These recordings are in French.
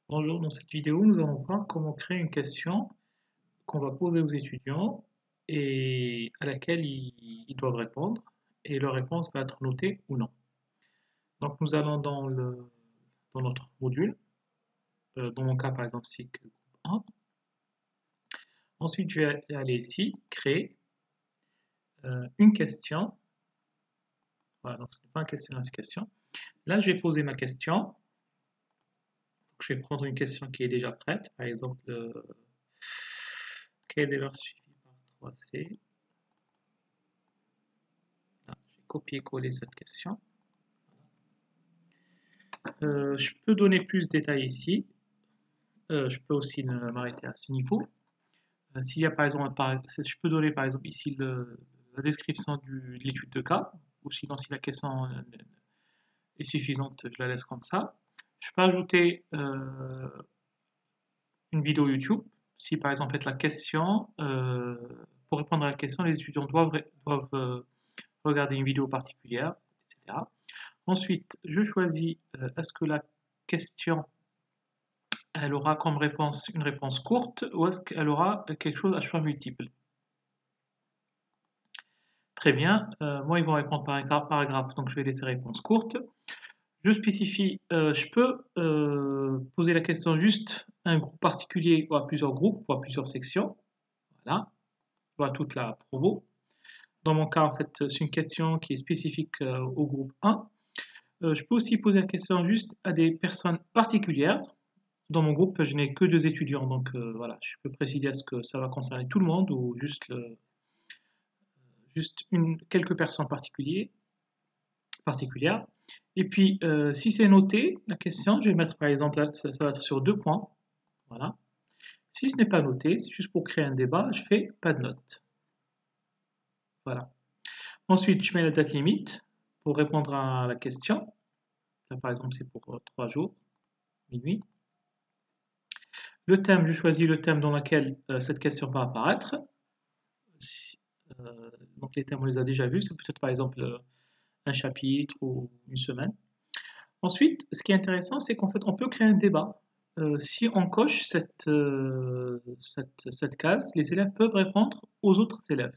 Bonjour, dans cette vidéo, nous allons voir comment créer une question qu'on va poser aux étudiants et à laquelle ils doivent répondre et leur réponse va être notée ou non. Donc nous allons dans notre module, dans mon cas par exemple cycle 1. Ensuite je vais aller ici, créer une question. Voilà, donc ce n'est pas un questionnaire, c'est une question. Là je vais poser ma question. Je vais prendre une question qui est déjà prête, par exemple, quelle est l'heure suivie par 3C? J'ai copié-collé cette question. Je peux donner plus de détails ici. Je peux aussi m'arrêter à ce niveau. S'il y a par exemple, je peux donner par exemple ici la description de l'étude de cas, ou sinon si la question est suffisante, je la laisse comme ça. Je peux ajouter une vidéo YouTube. Si par exemple la question, pour répondre à la question, les étudiants doivent regarder une vidéo particulière, etc. Ensuite, je choisis est-ce que la question elle aura comme réponse une réponse courte ou est-ce qu'elle aura quelque chose à choix multiple? Très bien, moi ils vont répondre par paragraphe, donc je vais laisser réponse courte. Je spécifie, je peux poser la question juste à un groupe particulier ou à plusieurs groupes ou à plusieurs sections. Voilà, ou à toute la promo. Dans mon cas, en fait, c'est une question qui est spécifique au groupe 1. Je peux aussi poser la question juste à des personnes particulières. Dans mon groupe, je n'ai que 2 étudiants, donc voilà, je peux préciser est-ce que ça va concerner tout le monde ou juste quelques personnes particulières. Et puis, si c'est noté, la question, je vais mettre par exemple, là, ça va être sur 2 points. Voilà. Si ce n'est pas noté, c'est juste pour créer un débat, je fais pas de note. Voilà. Ensuite, je mets la date limite pour répondre à la question. Là, par exemple, c'est pour 3 jours, minuit. Le thème, je choisis le thème dans lequel cette question va apparaître. Donc les thèmes, on les a déjà vus. C'est peut-être par exemple un chapitre ou une semaine. Ensuite, ce qui est intéressant, c'est qu'en fait, on peut créer un débat. Si on coche cette case, les élèves peuvent répondre aux autres élèves.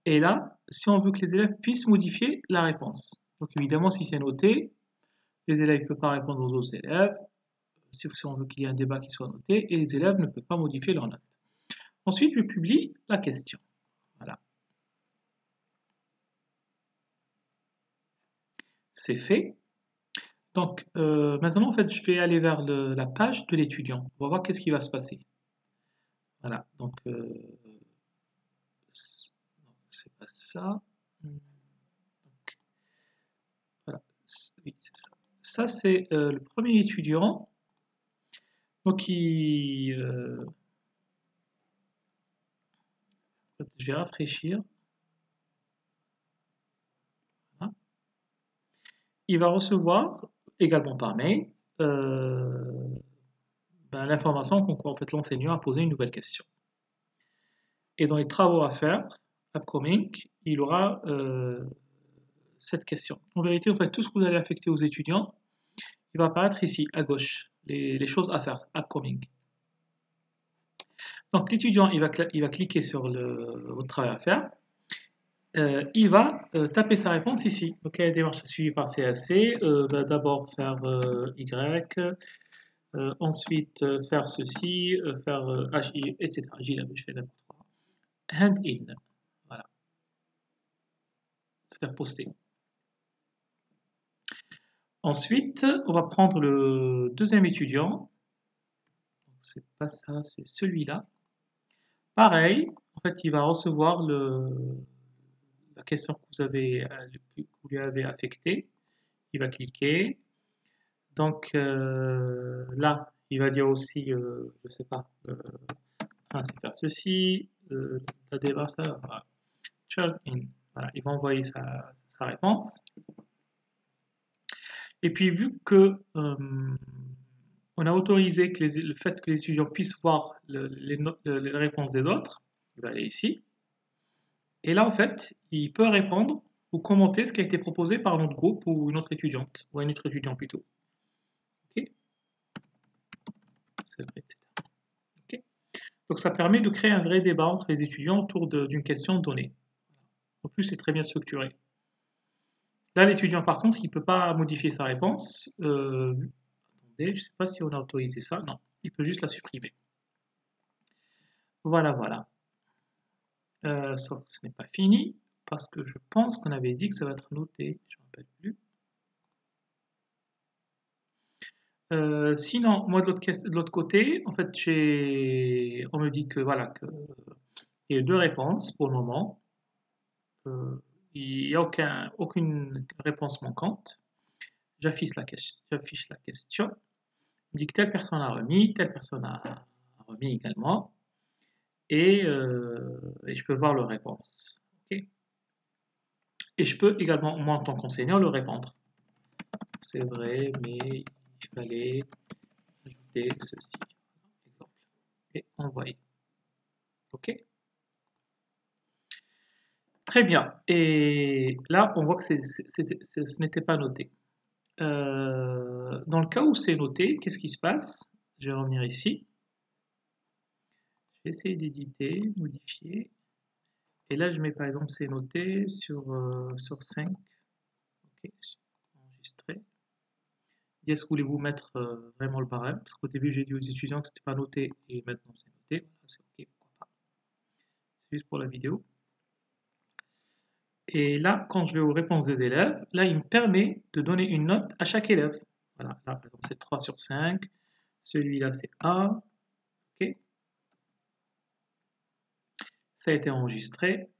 Et là, si on veut que les élèves puissent modifier la réponse. Donc évidemment, si c'est noté, les élèves ne peuvent pas répondre aux autres élèves. Si on veut qu'il y ait un débat qui soit noté, et les élèves ne peuvent pas modifier leur note. Ensuite, je publie la question. Voilà. C'est fait. Donc, maintenant, en fait, je vais aller vers la page de l'étudiant. On va voir qu'est-ce qui va se passer. Voilà. Donc, c'est pas ça. Donc, voilà. Oui, c'est ça. Ça, c'est le premier étudiant. Donc, je vais rafraîchir. Voilà. Il va recevoir également par mail l'information qu'en fait, l'enseignant a posé une nouvelle question. Et dans les travaux à faire, upcoming, il aura cette question. En vérité, en fait, tout ce que vous allez affecter aux étudiants, il va apparaître ici, à gauche, les choses à faire, upcoming. Donc l'étudiant, il va cliquer sur votre travail à faire. Il va taper sa réponse ici. Donc, la démarche suivie par CAC, va d'abord faire Y, ensuite faire ceci, faire HI, etc. Je fais n'importe quoi. Hand in. Voilà. Se faire poster. Ensuite, on va prendre le deuxième étudiant. C'est pas ça, c'est celui-là. Pareil, en fait, il va recevoir la question que vous lui avez affectée. Il va cliquer. Donc là, il va dire aussi, je sais pas, c'est faire ceci, la démarche, voilà. Voilà, il va envoyer sa réponse. Et puis, vu que on a autorisé que le fait que les étudiants puissent voir les réponses des autres, il va aller ici. Et là, en fait, il peut répondre ou commenter ce qui a été proposé par notre groupe ou une autre étudiante, ou un autre étudiant plutôt. Ok. c'est vrai, etc. Okay. Donc ça permet de créer un vrai débat entre les étudiants autour d'une question donnée. En plus, c'est très bien structuré. Là, l'étudiant, par contre, il ne peut pas modifier sa réponse. Attendez, je ne sais pas si on a autorisé ça. Non, il peut juste la supprimer. Voilà, voilà. Sauf que ce n'est pas fini, parce que je pense qu'on avait dit que ça va être noté. Je ne me rappelle plus. Sinon, moi de l'autre côté, en fait, on me dit que voilà, il y a deux réponses pour le moment. Il n'y a aucune réponse manquante. J'affiche la question. Il dit que telle personne a remis, telle personne a remis également. Et je peux voir leur réponse. Okay. Et je peux également, moi en tant qu'enseignant, le répondre. C'est vrai, mais il fallait ajouter ceci. Exemple. Et envoyer. OK. Très bien. Et là, on voit que ce n'était pas noté. Dans le cas où c'est noté, qu'est-ce qui se passe? Je vais revenir ici. Je vais essayer d'éditer, modifier. Et là, je mets par exemple c'est noté sur 5. OK. Enregistrer. Est-ce que voulez-vous mettre vraiment le barème? Parce qu'au début, j'ai dit aux étudiants que ce n'était pas noté et maintenant c'est noté. Voilà, c'est OK, pourquoi pas. C'est juste pour la vidéo. Et là, quand je vais aux réponses des élèves, là, il me permet de donner une note à chaque élève. Voilà, là, par exemple, c'est 3 sur 5. Celui-là, c'est A. OK. Ça a été enregistré.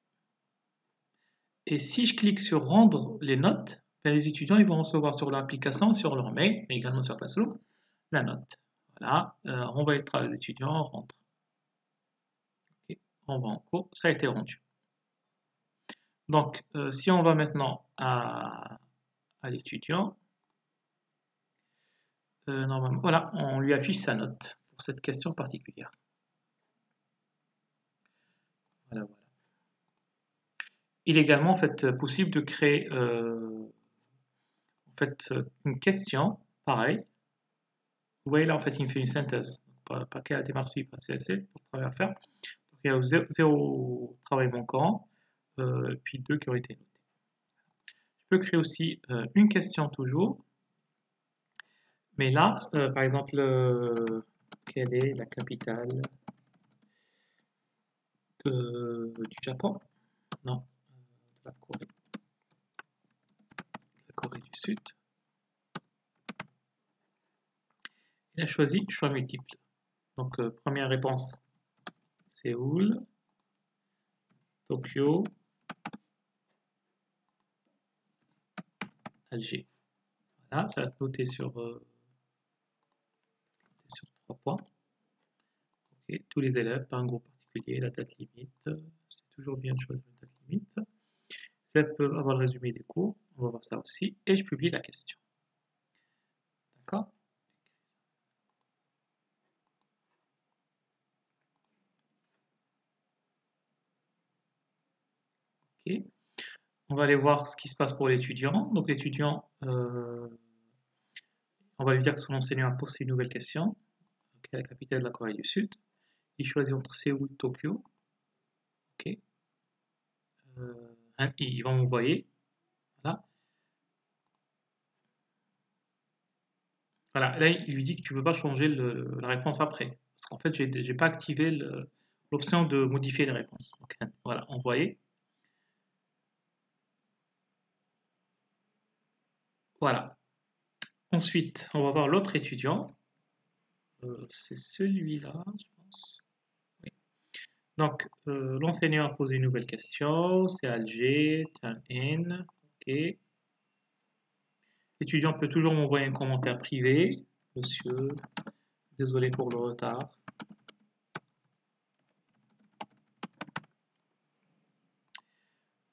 Et si je clique sur rendre les notes, ben, les étudiants ils vont recevoir sur l'application, sur leur mail, mais également sur Classroom, la note. Voilà, renvoyer le travail des étudiants, on rentre. Okay. On va en cours, ça a été rendu. Donc, si on va maintenant à l'étudiant, normalement, voilà, on lui affiche sa note pour cette question particulière. Voilà, voilà. Il est également en fait possible de créer en fait une question, pareil. Vous voyez là, en fait, il me fait une synthèse. Pas quelle démarche suivie par CSC pour le travail à faire. Donc, il y a 0 travail manquant, puis 2 qui ont été notés. Je peux créer aussi une question toujours. Mais là, par exemple, quelle est la capitale du Japon? Non, de la Corée. La Corée du Sud. Il a choisi choix multiple. Donc, première réponse, Séoul, Tokyo, Alger. Voilà, ça va être noté sur 3 points. Okay. Tous les élèves, pas un groupe particulier, la date limite. C'est toujours bien de choisir une date limite. Ça peut avoir le résumé des cours. On va voir ça aussi. Et je publie la question. D'accord? Ok. On va aller voir ce qui se passe pour l'étudiant. Donc l'étudiant, on va lui dire que son enseignant a posé une nouvelle question. Quelle est la capitale de la Corée du Sud? Il choisit entre Séoul et Tokyo. Ok. Il va m'envoyer. Voilà. Voilà. Là, il lui dit que tu ne peux pas changer la réponse après. Parce qu'en fait, je n'ai pas activé l'option de modifier les réponses. Donc, voilà, envoyer. Voilà. Ensuite, on va voir l'autre étudiant. C'est celui-là, je pense. Oui. Donc, l'enseignant a posé une nouvelle question. C'est Alger, turn in. OK. L'étudiant peut toujours m'envoyer un commentaire privé. Monsieur, désolé pour le retard.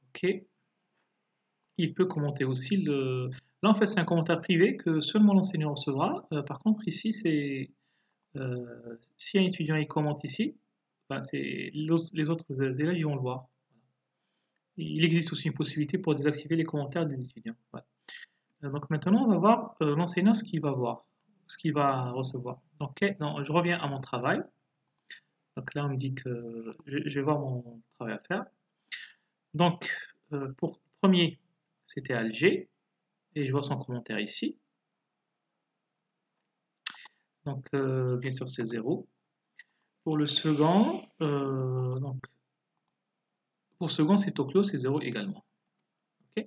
OK. Il peut commenter aussi le... Là, en fait, c'est un commentaire privé que seulement l'enseignant recevra. Par contre, ici, c'est... si un étudiant il commente ici, ben, les autres élèves ils vont le voir. Il existe aussi une possibilité pour désactiver les commentaires des étudiants. Voilà. Donc maintenant, on va voir l'enseignant ce qu'il va voir. ce qu'il va recevoir. Donc, non, je reviens à mon travail. Donc là, on me dit que je vais voir mon travail à faire. Donc, pour premier, c'était Alger, et je vois son commentaire ici. Donc, bien sûr, c'est 0. Pour le second, pour second, c'est Tokyo, c'est 0 également. Ok.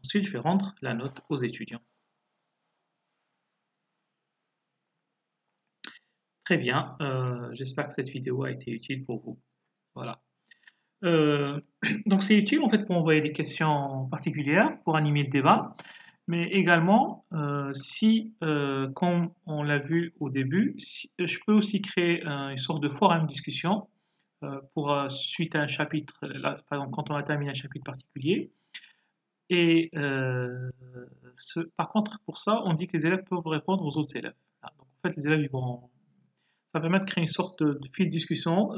Ensuite, je vais rendre la note aux étudiants. Très bien, j'espère que cette vidéo a été utile pour vous. Voilà. Donc c'est utile en fait pour envoyer des questions particulières, pour animer le débat, mais également si, comme on l'a vu au début, je peux aussi créer une sorte de forum de discussion pour suite à un chapitre, là, par exemple quand on a terminé un chapitre particulier. Et par contre, pour ça, on dit que les élèves peuvent répondre aux autres élèves. Donc en fait, les élèves, ça permet de créer une sorte de fil de discussion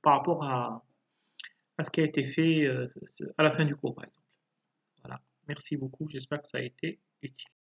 par rapport à ce qui a été fait à la fin du cours, par exemple. Voilà. Merci beaucoup. J'espère que ça a été utile.